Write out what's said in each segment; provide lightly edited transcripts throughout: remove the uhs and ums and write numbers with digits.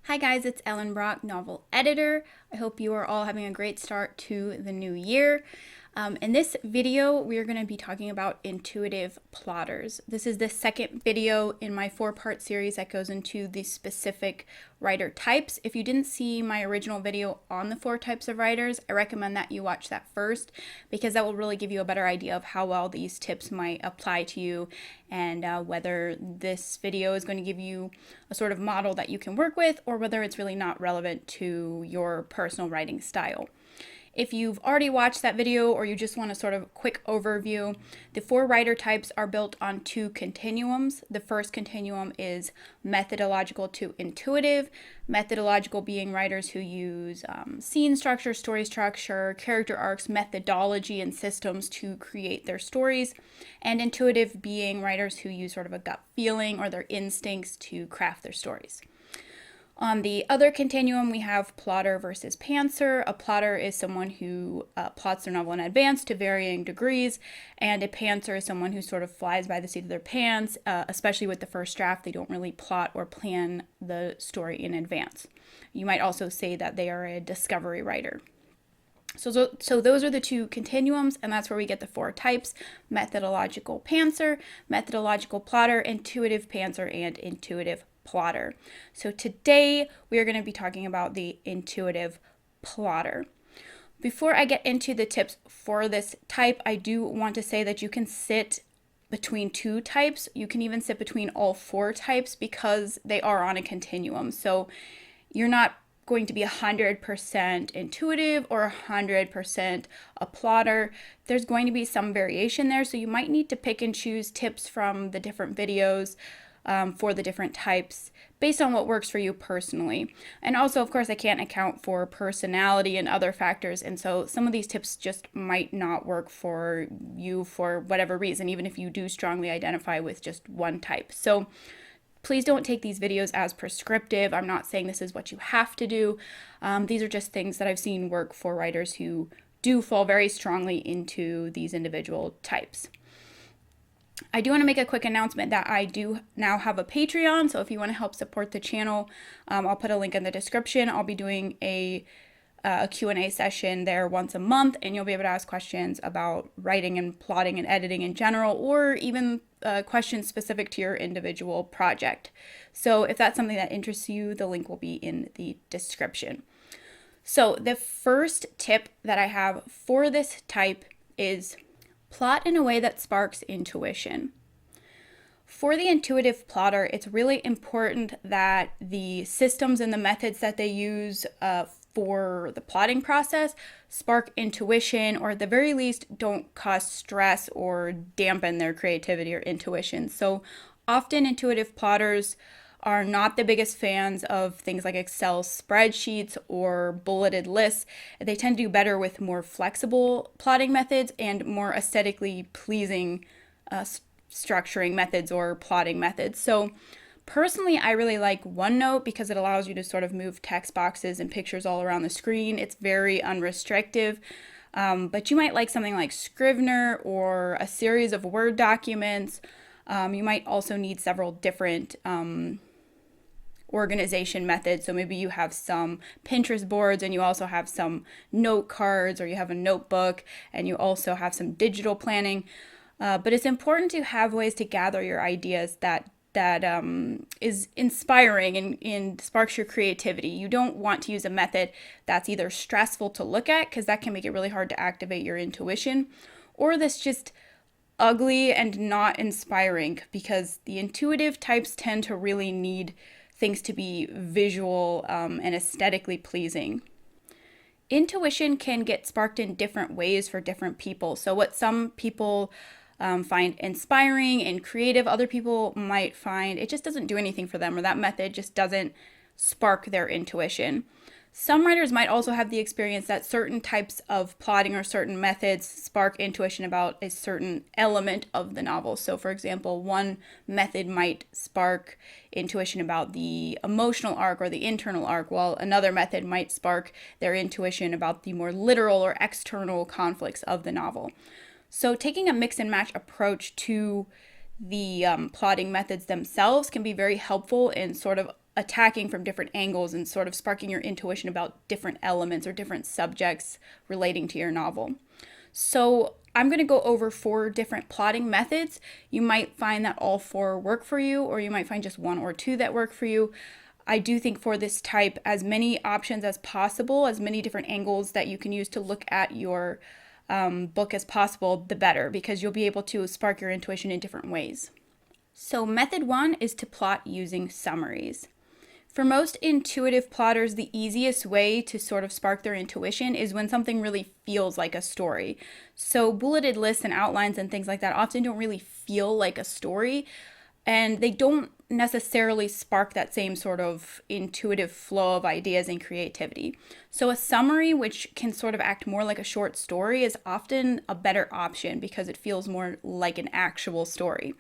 Hi guys, it's Ellen Brock, novel editor. I hope you are all having a great start to the new year. In this video, we are going to be talking about intuitive plotters. This is the second video in my 4-part series that goes into the specific writer types. If you didn't see my original video on the 4 types of writers, I recommend that you watch that first because that will really give you a better idea of how well these tips might apply to you and whether this video is going to give you a sort of model that you can work with or whether it's really not relevant to your personal writing style. If you've already watched that video or you just want a sort of quick overview, the 4 writer types are built on 2 continuums. The first continuum is methodological to intuitive. Methodological being writers who use scene structure, story structure, character arcs, methodology, and systems to create their stories. And intuitive being writers who use sort of a gut feeling or their instincts to craft their stories. On the other continuum, we have plotter versus pantser. A plotter is someone who plots their novel in advance to varying degrees, and a pantser is someone who sort of flies by the seat of their pants, especially with the first draft. They don't really plot or plan the story in advance. You might also say that they are a discovery writer. So those are the 2 continuums, and that's where we get the 4 types: methodological pantser, methodological plotter, intuitive pantser, and intuitive plotter. So today we are going to be talking about the intuitive plotter. Before I get into the tips for this type, I do want to say that you can sit between 2 types. You can even sit between all 4 types because they are on a continuum. So you're not going to be 100% intuitive or 100% a plotter. There's going to be some variation there, so you might need to pick and choose tips from the different videos for the different types based on what works for you personally. And also, of course, I can't account for personality and other factors, and so some of these tips just might not work for you for whatever reason, even if you do strongly identify with just one type. So please don't take these videos as prescriptive. I'm not saying this is what you have to do. These are just things that I've seen work for writers who do fall very strongly into these individual types. I do want to make a quick announcement that I do now have a Patreon, so if you want to help support the channel, I'll put a link in the description. I'll be doing a Q&A session there once a month, and you'll be able to ask questions about writing and plotting and editing in general, or even questions specific to your individual project. So if that's something that interests you, the link will be in the description. So the first tip that I have for this type is plot in a way that sparks intuition. For the intuitive plotter, it's really important that the systems and the methods that they use for the plotting process spark intuition, or at the very least don't cause stress or dampen their creativity or intuition. So often intuitive plotters are not the biggest fans of things like Excel spreadsheets or bulleted lists. They tend to do better with more flexible plotting methods and more aesthetically pleasing structuring methods or plotting methods. So personally, I really like OneNote because it allows you to sort of move text boxes and pictures all around the screen. It's very unrestrictive. But you might like something like Scrivener or a series of Word documents. You might also need several different organization methods. So maybe you have some Pinterest boards and you also have some note cards, or you have a notebook and you also have some digital planning. But it's important to have ways to gather your ideas that is inspiring and sparks your creativity. You don't want to use a method that's either stressful to look at, because that can make it really hard to activate your intuition, or that's just ugly and not inspiring, because the intuitive types tend to really need things to be visual and aesthetically pleasing. Intuition can get sparked in different ways for different people. So what some people find inspiring and creative, other people might find it just doesn't do anything for them, or that method just doesn't spark their intuition. Some writers might also have the experience that certain types of plotting or certain methods spark intuition about a certain element of the novel. So for example, one method might spark intuition about the emotional arc or the internal arc, while another method might spark their intuition about the more literal or external conflicts of the novel. So taking a mix and match approach to the plotting methods themselves can be very helpful in sort of attacking from different angles and sort of sparking your intuition about different elements or different subjects relating to your novel. So I'm going to go over 4 different plotting methods. You might find that all 4 work for you, or you might find just 1 or 2 that work for you. I do think for this type, as many options as possible, as many different angles that you can use to look at your book as possible, the better, because you'll be able to spark your intuition in different ways. So method 1 is to plot using summaries. For most intuitive plotters, the easiest way to sort of spark their intuition is when something really feels like a story. So bulleted lists and outlines and things like that often don't really feel like a story, and they don't necessarily spark that same sort of intuitive flow of ideas and creativity. So a summary, which can sort of act more like a short story, is often a better option because it feels more like an actual story.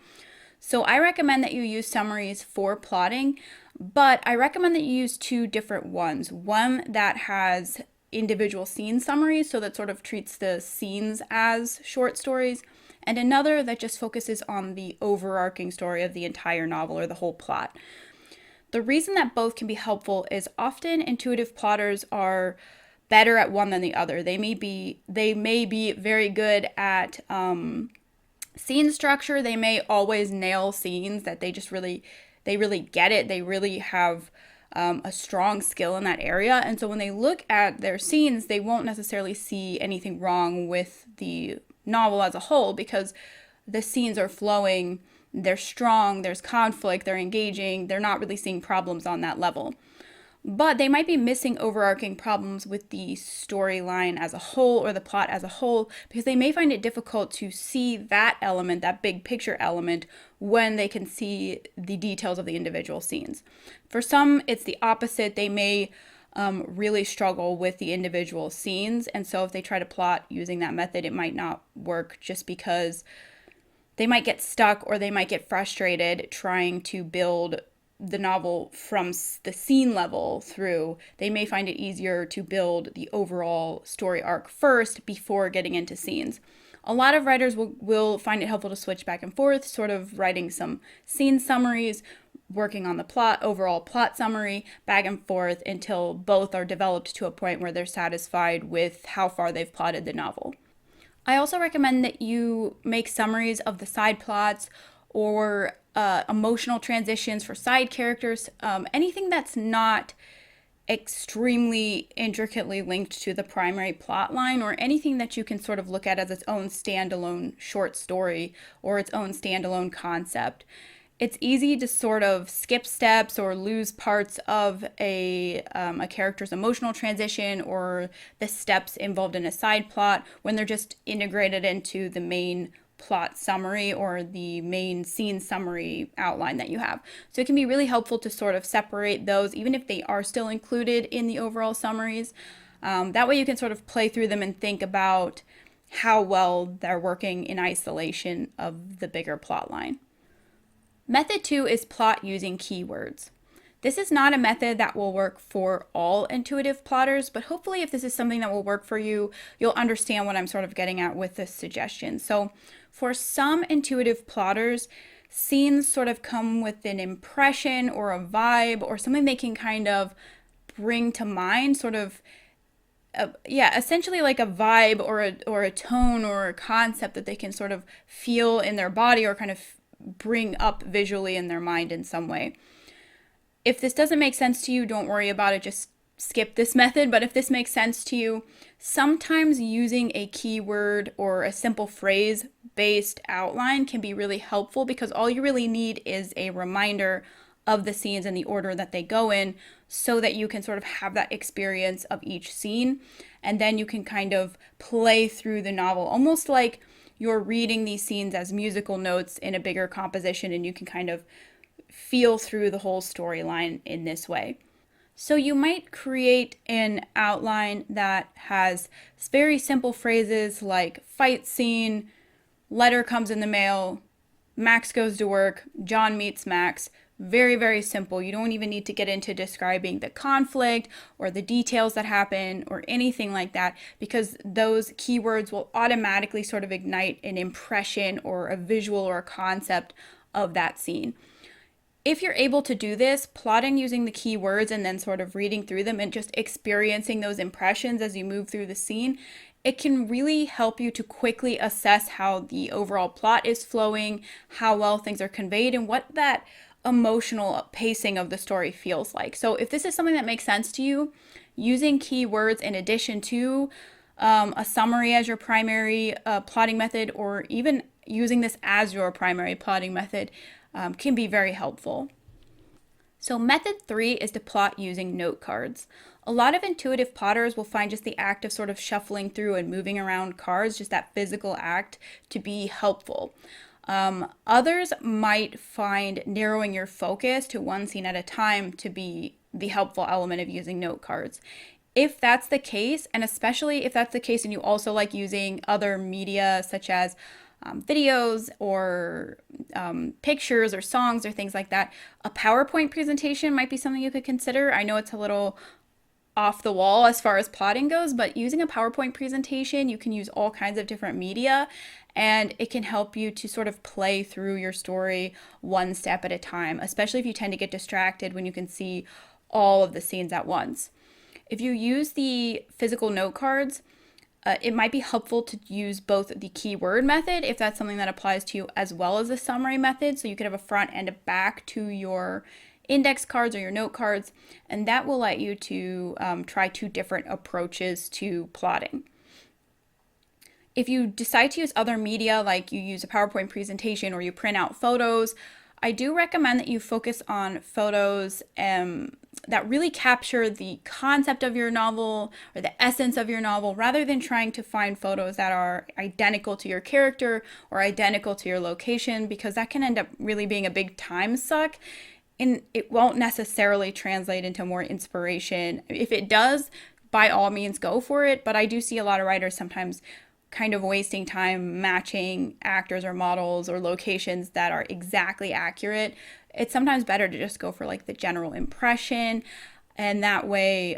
So I recommend that you use summaries for plotting, but I recommend that you use 2 different ones. One that has individual scene summaries, so that sort of treats the scenes as short stories, and another that just focuses on the overarching story of the entire novel or the whole plot. The reason that both can be helpful is often intuitive plotters are better at one than the other. They may be very good at scene structure. They may always nail scenes that they really get it. They really have a strong skill in that area. And so when they look at their scenes, they won't necessarily see anything wrong with the novel as a whole because the scenes are flowing, they're strong, there's conflict, they're engaging, they're not really seeing problems on that level. But they might be missing overarching problems with the storyline as a whole or the plot as a whole because they may find it difficult to see that element, that big picture element, when they can see the details of the individual scenes. For some, it's the opposite. They may really struggle with the individual scenes, and so if they try to plot using that method, it might not work just because they might get stuck or they might get frustrated trying to build the novel from the scene level through. They may find it easier to build the overall story arc first before getting into scenes. A lot of writers will find it helpful to switch back and forth, sort of writing some scene summaries, working on the plot, overall plot summary, back and forth until both are developed to a point where they're satisfied with how far they've plotted the novel. I also recommend that you make summaries of the side plots or emotional transitions for side characters, anything that's not extremely intricately linked to the primary plot line, or anything that you can sort of look at as its own standalone short story or its own standalone concept. It's easy to sort of skip steps or lose parts of a character's emotional transition or the steps involved in a side plot when they're just integrated into the main plot summary or the main scene summary outline that you have. So it can be really helpful to sort of separate those, even if they are still included in the overall summaries. That way you can sort of play through them and think about how well they're working in isolation of the bigger plot line. Method 2 is plot using keywords. This is not a method that will work for all intuitive plotters, but hopefully if this is something that will work for you, you'll understand what I'm sort of getting at with this suggestion. So for some intuitive plotters, scenes sort of come with an impression or a vibe or something they can kind of bring to mind, sort of essentially like a vibe or a tone or a concept that they can sort of feel in their body or kind of bring up visually in their mind in some way. If this doesn't make sense to you, don't worry about it, just skip this method. But if this makes sense to you, sometimes using a keyword or a simple phrase-based outline can be really helpful because all you really need is a reminder of the scenes in the order that they go in so that you can sort of have that experience of each scene, and then you can kind of play through the novel almost like you're reading these scenes as musical notes in a bigger composition, and you can kind of feel through the whole storyline in this way. So you might create an outline that has very simple phrases like fight scene, letter comes in the mail, Max goes to work, John meets Max. Very, very simple. You don't even need to get into describing the conflict or the details that happen or anything like that, because those keywords will automatically sort of ignite an impression or a visual or a concept of that scene. If you're able to do this, plotting using the keywords and then sort of reading through them and just experiencing those impressions as you move through the scene, it can really help you to quickly assess how the overall plot is flowing, how well things are conveyed, and what that emotional pacing of the story feels like. So if this is something that makes sense to you, using keywords in addition to a summary as your primary plotting method, or even using this as your primary plotting method, can be very helpful. So method 3 is to plot using note cards. A lot of intuitive plotters will find just the act of sort of shuffling through and moving around cards, just that physical act, to be helpful. Others might find narrowing your focus to one scene at a time to be the helpful element of using note cards. If that's the case, and especially if that's the case and you also like using other media such as videos or pictures or songs or things like that, a PowerPoint presentation might be something you could consider. I know it's a little off the wall as far as plotting goes, but using a PowerPoint presentation, you can use all kinds of different media, and it can help you to sort of play through your story one step at a time, especially if you tend to get distracted when you can see all of the scenes at once. If you use the physical note cards, it might be helpful to use both the keyword method, if that's something that applies to you, as well as the summary method. So you could have a front and a back to your index cards or your note cards, and that will let you to try two different approaches to plotting. If you decide to use other media, like you use a PowerPoint presentation or you print out photos, I do recommend that you focus on photos that really capture the concept of your novel or the essence of your novel, rather than trying to find photos that are identical to your character or identical to your location, because that can end up really being a big time suck and it won't necessarily translate into more inspiration. If it does, by all means go for it, but I do see a lot of writers sometimes kind of wasting time matching actors or models or locations that are exactly accurate. It's sometimes better to just go for like the general impression, and that way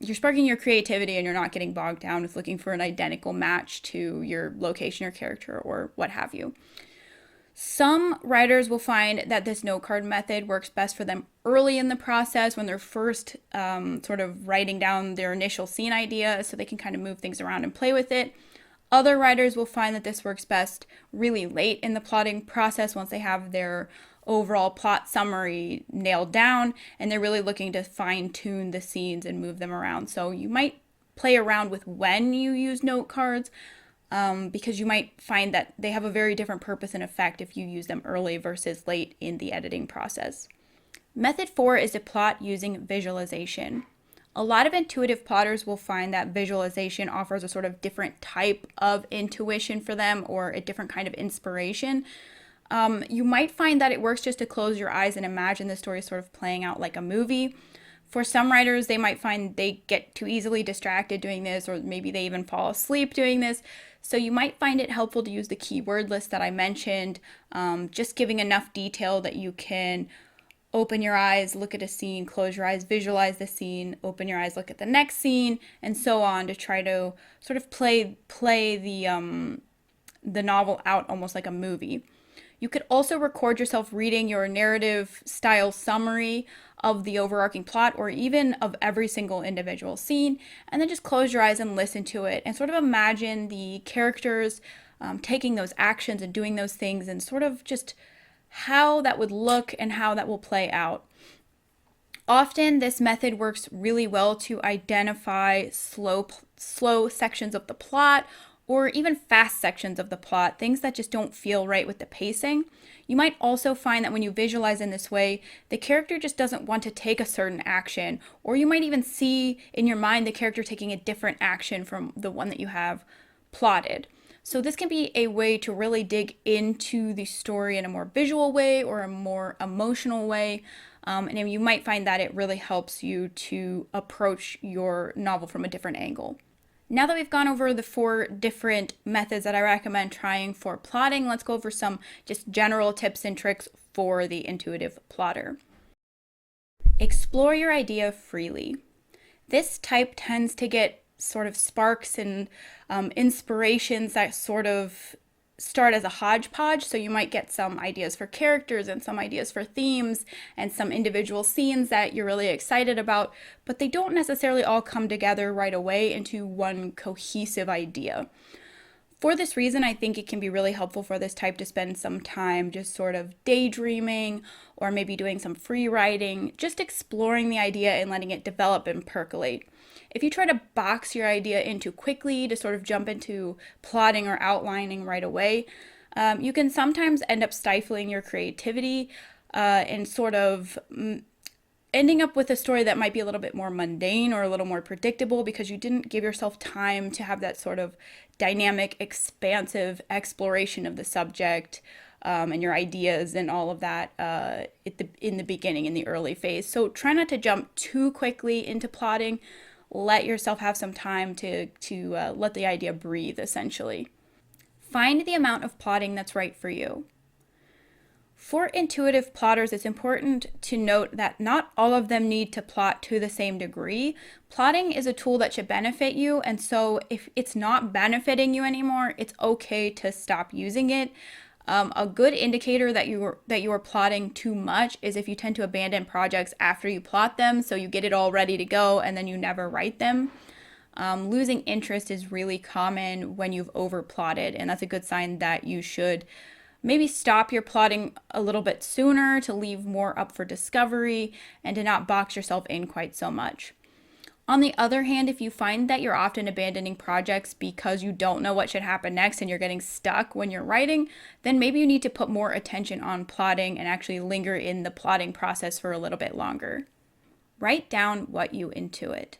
you're sparking your creativity and you're not getting bogged down with looking for an identical match to your location or character or what have you. Some writers will find that this note card method works best for them early in the process, when they're first sort of writing down their initial scene idea, so they can kind of move things around and play with it. Other writers will find that this works best really late in the plotting process, once they have their overall plot summary nailed down and they're really looking to fine-tune the scenes and move them around. So you might play around with when you use note cards, because you might find that they have a very different purpose and effect if you use them early versus late in the editing process. Method 4 is to plot using visualization. A lot of intuitive plotters will find that visualization offers a sort of different type of intuition for them, or a different kind of inspiration. You might find that it works just to close your eyes and imagine the story sort of playing out like a movie. For some writers, they might find they get too easily distracted doing this, or maybe they even fall asleep doing this. So you might find it helpful to use the keyword list that I mentioned, just giving enough detail that you can open your eyes, look at a scene, close your eyes, visualize the scene, open your eyes, look at the next scene, and so on, to try to sort of play the novel out almost like a movie. You could also record yourself reading your narrative style summary of the overarching plot, or even of every single individual scene, and then just close your eyes and listen to it and sort of imagine the characters taking those actions and doing those things, and sort of just how that would look and how that will play out. Often this method works really well to identify slow sections of the plot, or even fast sections of the plot, things that just don't feel right with the pacing. You might also find that when you visualize in this way, the character just doesn't want to take a certain action, or you might even see in your mind the character taking a different action from the one that you have plotted. So this can be a way to really dig into the story in a more visual way or a more emotional way. And you might find that it really helps you to approach your novel from a different angle. Now that we've gone over the 4 different methods that I recommend trying for plotting, let's go over some just general tips and tricks for the intuitive plotter. Explore your idea freely. This type tends to get sort of sparks and inspirations that sort of start as a hodgepodge, so you might get some ideas for characters and some ideas for themes and some individual scenes that you're really excited about, but they don't necessarily all come together right away into one cohesive idea. For this reason, I think it can be really helpful for this type to spend some time just sort of daydreaming or maybe doing some free writing, just exploring the idea and letting it develop and percolate. If you try to box your idea in too quickly to sort of jump into plotting or outlining right away, you can sometimes end up stifling your creativity and sort of ending up with a story that might be a little bit more mundane or a little more predictable because you didn't give yourself time to have that sort of dynamic, expansive exploration of the subject and your ideas and all of that in the beginning, in the early phase. So try not to jump too quickly into plotting. Let yourself have some time to let the idea breathe, essentially. Find the amount of plotting that's right for you. For intuitive plotters, it's important to note that not all of them need to plot to the same degree. Plotting is a tool that should benefit you, and so if it's not benefiting you anymore, it's okay to stop using it. A good indicator that you are plotting too much is if you tend to abandon projects after you plot them, so you get it all ready to go and then you never write them. Losing interest is really common when you've overplotted, and that's a good sign that you should maybe stop your plotting a little bit sooner to leave more up for discovery and to not box yourself in quite so much. On the other hand, if you find that you're often abandoning projects because you don't know what should happen next and you're getting stuck when you're writing, then maybe you need to put more attention on plotting and actually linger in the plotting process for a little bit longer. Write down what you intuit.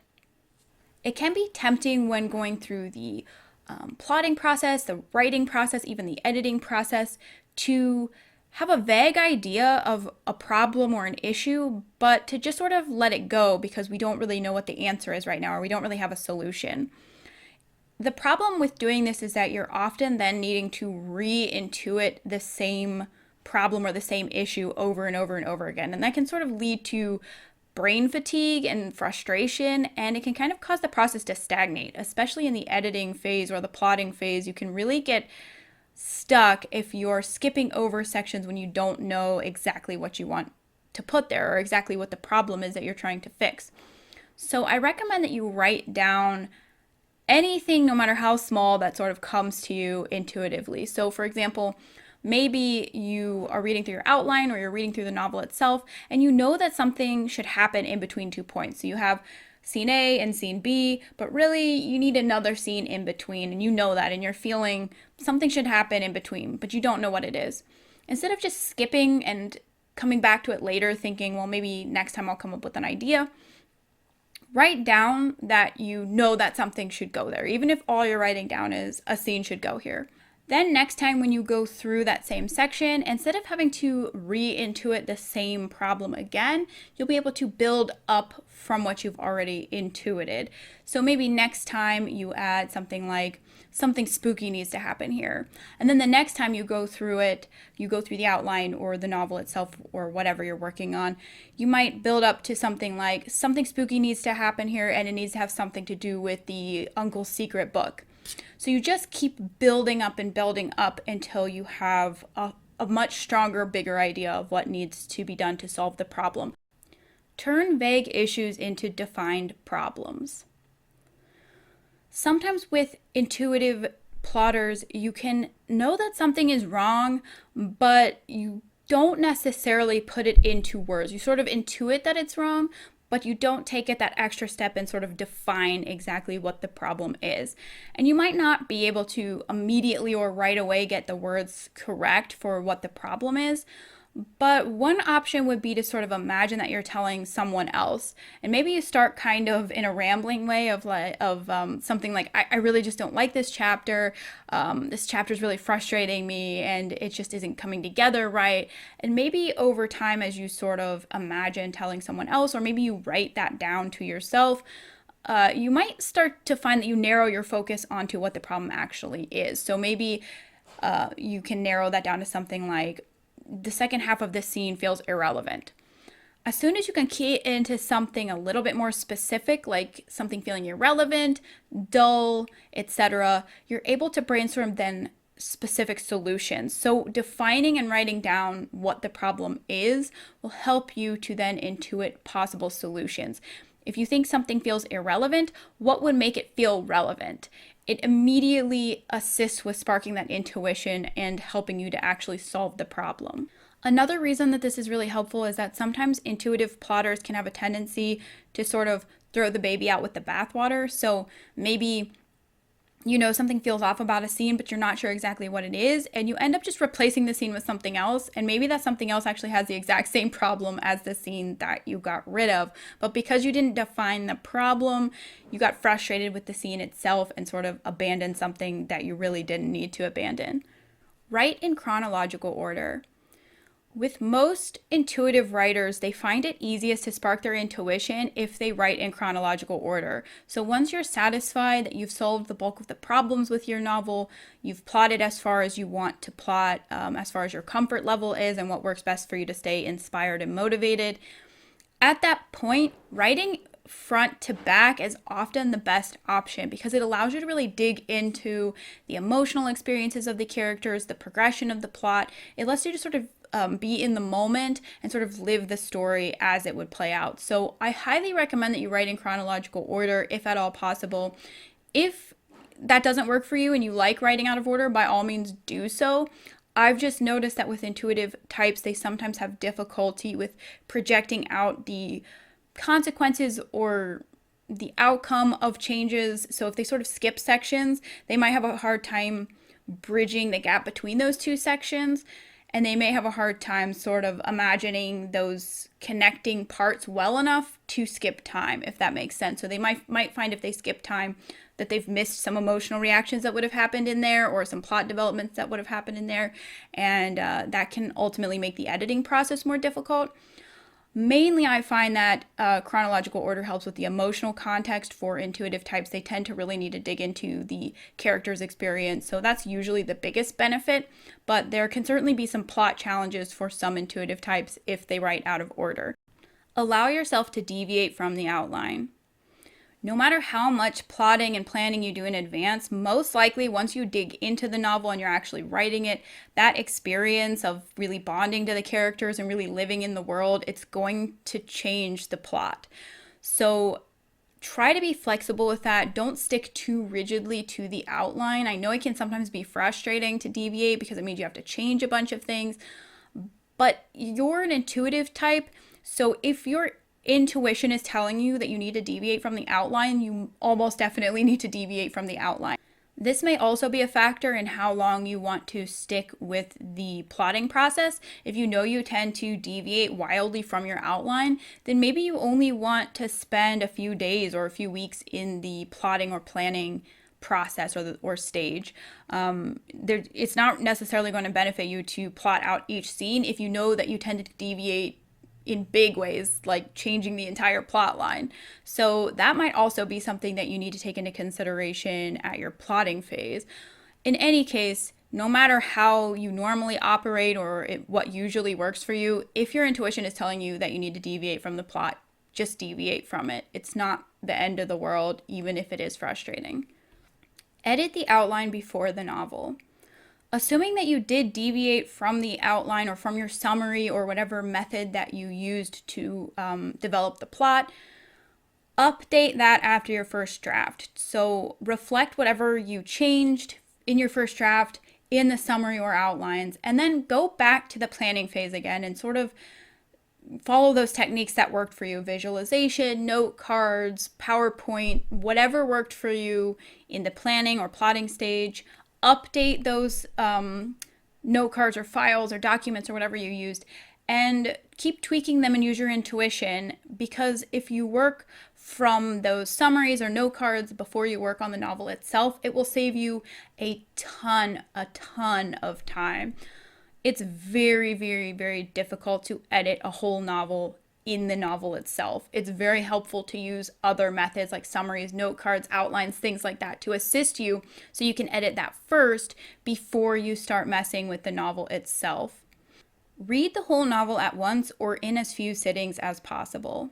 It can be tempting when going through the plotting process, the writing process, even the editing process, to have a vague idea of a problem or an issue, but to just sort of let it go because we don't really know what the answer is right now, or we don't really have a solution. The problem with doing this is that you're often then needing to re-intuit the same problem or the same issue over and over and over again. And that can sort of lead to brain fatigue and frustration, and it can kind of cause the process to stagnate, especially in the editing phase or the plotting phase. You can really get stuck if you're skipping over sections when you don't know exactly what you want to put there or exactly what the problem is that you're trying to fix. So I recommend that you write down anything, no matter how small, that sort of comes to you intuitively. So for example, maybe you are reading through your outline or you're reading through the novel itself and you know that something should happen in between 2 points. So you have scene A and scene B, but really you need another scene in between, and you know that, and you're feeling something should happen in between, but you don't know what it is. Instead of just skipping and coming back to it later thinking, well, maybe next time I'll come up with an idea, write down that you know that something should go there, even if all you're writing down is a scene should go here. Then next time when you go through that same section, instead of having to re-intuit the same problem again, you'll be able to build up from what you've already intuited. So maybe next time you add something like, something spooky needs to happen here. And then the next time you go through it, you go through the outline or the novel itself or whatever you're working on, you might build up to something like, something spooky needs to happen here and it needs to have something to do with the uncle's secret book. So you just keep building up and building up until you have a much stronger, bigger idea of what needs to be done to solve the problem. Turn vague issues into defined problems. Sometimes with intuitive plotters, you can know that something is wrong, but you don't necessarily put it into words. You sort of intuit that it's wrong, but you don't take it that extra step and sort of define exactly what the problem is. And you might not be able to immediately or right away get the words correct for what the problem is, but one option would be to sort of imagine that you're telling someone else. And maybe you start kind of in a rambling way of something like, I really just don't like this chapter. This chapter is really frustrating me and it just isn't coming together right. And maybe over time, as you sort of imagine telling someone else, or maybe you write that down to yourself, you might start to find that you narrow your focus onto what the problem actually is. So maybe you can narrow that down to something like, the second half of this scene feels irrelevant. As soon as you can key into something a little bit more specific, like something feeling irrelevant, dull, etc., you're able to brainstorm then specific solutions. So defining and writing down what the problem is will help you to then intuit possible solutions. If you think something feels irrelevant, what would make it feel relevant? It immediately assists with sparking that intuition and helping you to actually solve the problem. Another reason that this is really helpful is that sometimes intuitive plotters can have a tendency to sort of throw the baby out with the bathwater. So maybe something feels off about a scene, but you're not sure exactly what it is, and you end up just replacing the scene with something else, and maybe that something else actually has the exact same problem as the scene that you got rid of. But because you didn't define the problem, you got frustrated with the scene itself and sort of abandoned something that you really didn't need to abandon. Write in chronological order. With most intuitive writers, they find it easiest to spark their intuition if they write in chronological order. So once you're satisfied that you've solved the bulk of the problems with your novel, you've plotted as far as you want to plot, as far as your comfort level is and what works best for you to stay inspired and motivated, at that point, writing front to back is often the best option because it allows you to really dig into the emotional experiences of the characters, the progression of the plot. It lets you just sort of be in the moment and sort of live the story as it would play out. So I highly recommend that you write in chronological order if at all possible. If that doesn't work for you and you like writing out of order, by all means do so. I've just noticed that with intuitive types, they sometimes have difficulty with projecting out the consequences or the outcome of changes. So if they sort of skip sections, they might have a hard time bridging the gap between those two sections. And they may have a hard time sort of imagining those connecting parts well enough to skip time, if that makes sense. So they might find if they skip time that they've missed some emotional reactions that would have happened in there or some plot developments that would have happened in there. And that can ultimately make the editing process more difficult. Mainly, I find that chronological order helps with the emotional context for intuitive types. They tend to really need to dig into the character's experience, so that's usually the biggest benefit, but there can certainly be some plot challenges for some intuitive types if they write out of order. Allow yourself to deviate from the outline. No matter how much plotting and planning you do in advance, most likely once you dig into the novel and you're actually writing it, that experience of really bonding to the characters and really living in the world, it's going to change the plot. So try to be flexible with that. Don't stick too rigidly to the outline. I know it can sometimes be frustrating to deviate because it means you have to change a bunch of things, but you're an intuitive type, so if your intuition is telling you that you need to deviate from the outline, you almost definitely need to deviate from the outline. This may also be a factor in how long you want to stick with the plotting process. If you know you tend to deviate wildly from your outline, then maybe you only want to spend a few days or a few weeks in the plotting or planning process or stage. It's not necessarily going to benefit you to plot out each scene if you know that you tend to deviate in big ways, like changing the entire plot line. So that might also be something that you need to take into consideration at your plotting phase. In any case, no matter how you normally operate or what usually works for you, if your intuition is telling you that you need to deviate from the plot, just deviate from it. It's not the end of the world, even if it is frustrating. Edit the outline before the novel. Assuming that you did deviate from the outline or from your summary or whatever method that you used to develop the plot, update that after your first draft. So reflect whatever you changed in your first draft in the summary or outlines, and then go back to the planning phase again and sort of follow those techniques that worked for you. Visualization, note cards, PowerPoint, whatever worked for you in the planning or plotting stage. Update those note cards or files or documents or whatever you used, and keep tweaking them and use your intuition, because if you work from those summaries or note cards before you work on the novel itself, it will save you a ton of time. It's very, very, very difficult to edit a whole novel in the novel itself. It's very helpful to use other methods like summaries, note cards, outlines, things like that to assist you so you can edit that first before you start messing with the novel itself. Read the whole novel at once or in as few sittings as possible.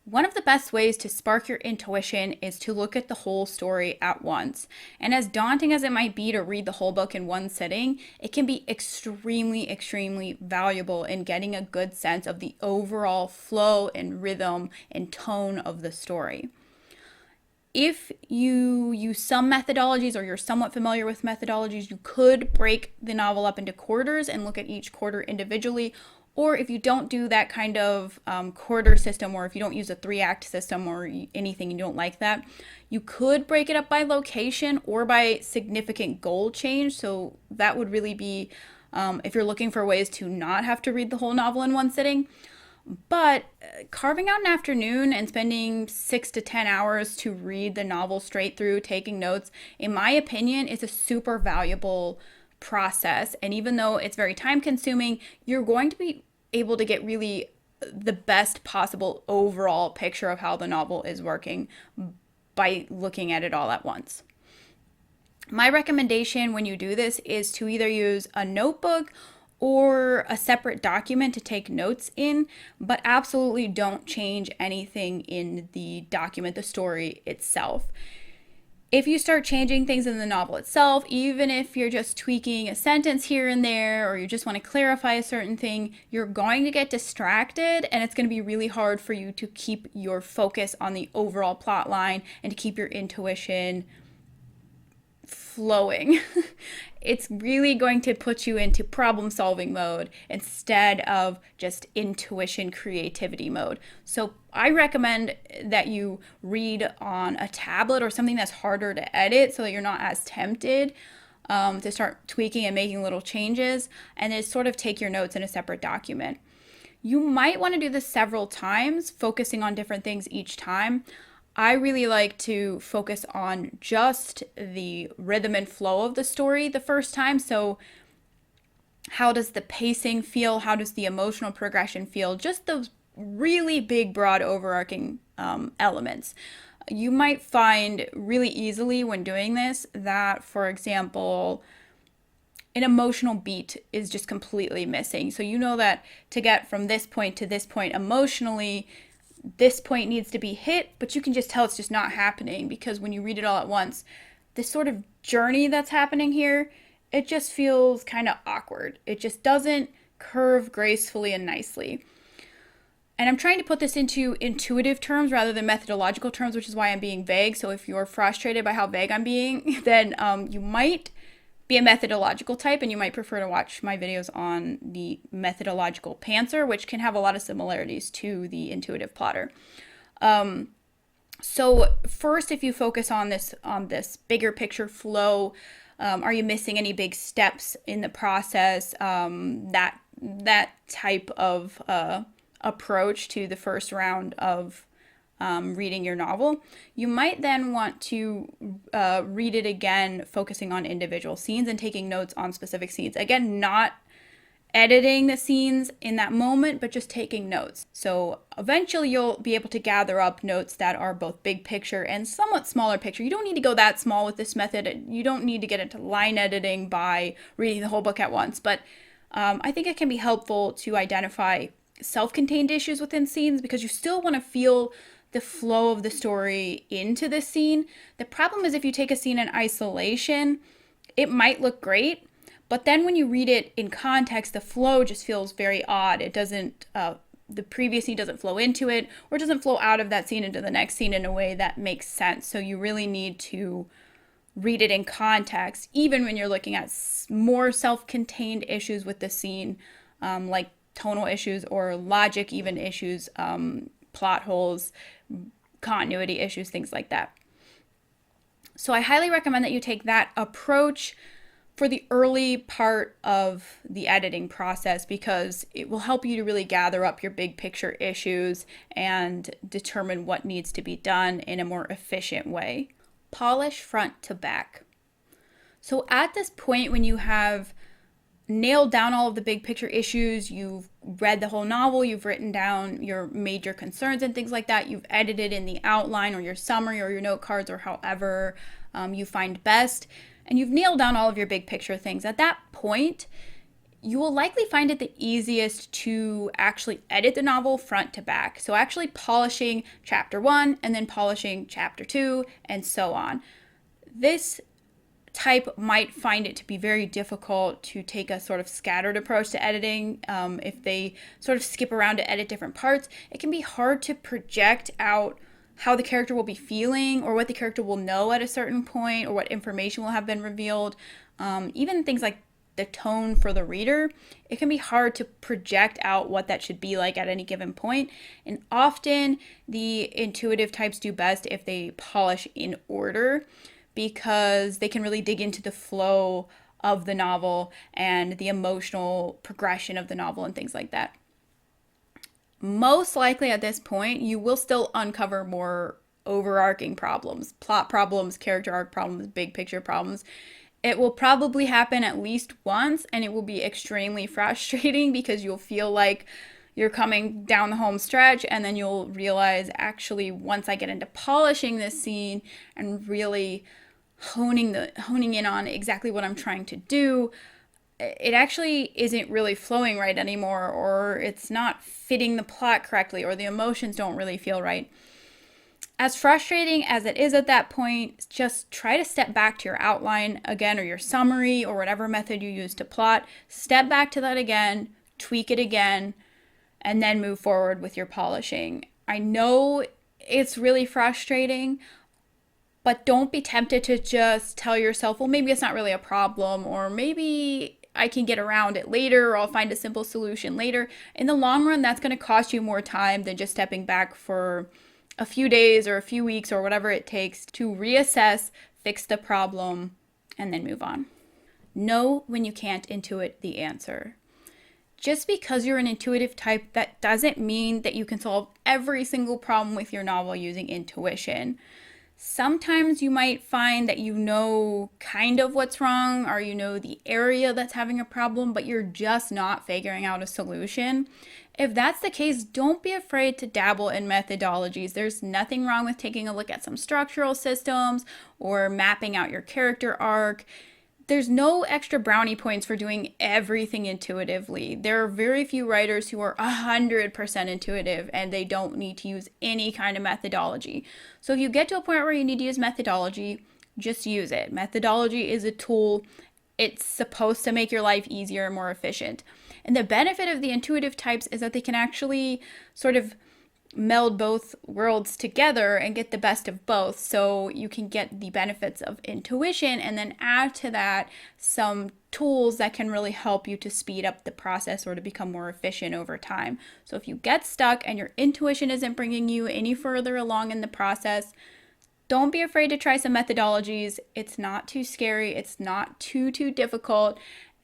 One of the best ways to spark your intuition is to look at the whole story at once. And as daunting as it might be to read the whole book in one sitting, it can be extremely, extremely valuable in getting a good sense of the overall flow and rhythm and tone of the story. If you use some methodologies or you're somewhat familiar with methodologies, you could break the novel up into quarters and look at each quarter individually. Or if you don't do that kind of quarter system, or if you don't use a 3-act system or anything, you don't like that, you could break it up by location or by significant goal change. So that would really be if you're looking for ways to not have to read the whole novel in one sitting. But carving out an afternoon and spending 6 to 10 hours to read the novel straight through, taking notes, in my opinion, is a super valuable process. And even though it's very time consuming, you're going to be able to get really the best possible overall picture of how the novel is working by looking at it all at once. My recommendation when you do this is to either use a notebook or a separate document to take notes in, but absolutely don't change anything in the document, the story itself. If you start changing things in the novel itself, even if you're just tweaking a sentence here and there, or you just want to clarify a certain thing, you're going to get distracted, and it's going to be really hard for you to keep your focus on the overall plot line and to keep your intuition flowing. It's really going to put you into problem solving mode instead of just intuition creativity mode. So I recommend that you read on a tablet or something that's harder to edit so that you're not as tempted to start tweaking and making little changes, and then sort of take your notes in a separate document. You might want to do this several times, focusing on different things each time. I really like to focus on just the rhythm and flow of the story the first time. So how does the pacing feel? How does the emotional progression feel? Just those really big, broad, overarching elements. You might find really easily when doing this that, for example, an emotional beat is just completely missing. So you know that to get from this point to this point emotionally, this point needs to be hit, but you can just tell it's just not happening, because when you read it all at once, this sort of journey that's happening here, it just feels kind of awkward. It just doesn't curve gracefully and nicely. And I'm trying to put this into intuitive terms rather than methodological terms, which is why I'm being vague. So if you're frustrated by how vague I'm being, then you might be a methodological type, and you might prefer to watch my videos on the methodological pantser, which can have a lot of similarities to the intuitive plotter. So first, if you focus on this bigger picture flow, are you missing any big steps in the process? That type of approach to the first round of reading your novel. You might then want to read it again, focusing on individual scenes and taking notes on specific scenes. Again, not editing the scenes in that moment, but just taking notes. So eventually you'll be able to gather up notes that are both big picture and somewhat smaller picture. You don't need to go that small with this method. You don't need to get into line editing by reading the whole book at once, but I think it can be helpful to identify self-contained issues within scenes, because you still want to feel the flow of the story into the scene. The problem is if you take a scene in isolation, it might look great, but then when you read it in context, the flow just feels very odd. It doesn't, the previous scene doesn't flow into it, or it doesn't flow out of that scene into the next scene in a way that makes sense. So you really need to read it in context, even when you're looking at more self-contained issues with the scene, like tonal issues or logic even issues, plot holes, continuity issues, things like that. So I highly recommend that you take that approach for the early part of the editing process, because it will help you to really gather up your big picture issues and determine what needs to be done in a more efficient way. Polish front to back. So at this point, when you have nailed down all of the big picture issues, you've read the whole novel, you've written down your major concerns and things like that, you've edited in the outline or your summary or your note cards or however you find best, and you've nailed down all of your big picture things. At that point, you will likely find it the easiest to actually edit the novel front to back. So actually polishing chapter 1 and then polishing chapter 2 and so on. This type might find it to be very difficult to take a sort of scattered approach to editing. If they sort of skip around to edit different parts, it can be hard to project out how the character will be feeling or what the character will know at a certain point or what information will have been revealed. Even things like the tone for the reader, it can be hard to project out what that should be like at any given point. And often the intuitive types do best if they polish in order, because they can really dig into the flow of the novel and the emotional progression of the novel and things like that. Most likely at this point, you will still uncover more overarching problems, plot problems, character arc problems, big picture problems. It will probably happen at least once, and it will be extremely frustrating because you'll feel like you're coming down the home stretch, and then you'll realize, actually, once I get into polishing this scene and really honing in on exactly what I'm trying to do, it actually isn't really flowing right anymore, or it's not fitting the plot correctly, or the emotions don't really feel right. As frustrating as it is at that point, just try to step back to your outline again, or your summary, or whatever method you use to plot. Step back to that again, tweak it again, and then move forward with your polishing. I know it's really frustrating, but don't be tempted to just tell yourself, well, maybe it's not really a problem, or maybe I can get around it later, or I'll find a simple solution later. In the long run, that's going to cost you more time than just stepping back for a few days or a few weeks or whatever it takes to reassess, fix the problem, and then move on. Know when you can't intuit the answer. Just because you're an intuitive type, that doesn't mean that you can solve every single problem with your novel using intuition. Sometimes you might find that you know kind of what's wrong, or you know the area that's having a problem, but you're just not figuring out a solution. If that's the case, don't be afraid to dabble in methodologies. There's nothing wrong with taking a look at some structural systems or mapping out your character arc. There's no extra brownie points for doing everything intuitively. There are very few writers who are 100% intuitive and they don't need to use any kind of methodology. So if you get to a point where you need to use methodology, just use it. Methodology is a tool. It's supposed to make your life easier and more efficient. And the benefit of the intuitive types is that they can actually sort of meld both worlds together and get the best of both. So you can get the benefits of intuition and then add to that some tools that can really help you to speed up the process or to become more efficient over time. So if you get stuck and your intuition isn't bringing you any further along in the process, don't be afraid to try some methodologies. It's not too scary. It's not too difficult.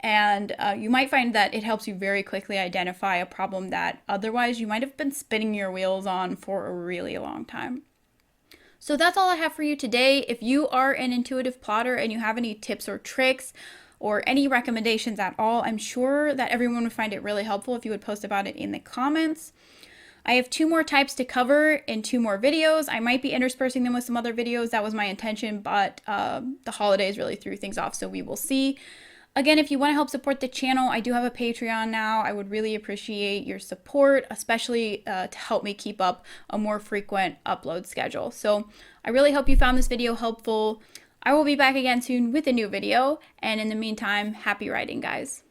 And you might find that it helps you very quickly identify a problem that otherwise you might have been spinning your wheels on for a really long time. So that's all I have for you today. If you are an intuitive plotter and you have any tips or tricks or any recommendations at all, I'm sure that everyone would find it really helpful if you would post about it in the comments. I have 2 more types to cover in 2 more videos. I might be interspersing them with some other videos. That was my intention, but the holidays really threw things off, so we will see. Again, if you want to help support the channel, I do have a Patreon now. I would really appreciate your support, especially to help me keep up a more frequent upload schedule. So I really hope you found this video helpful. I will be back again soon with a new video, and in the meantime, happy writing, guys.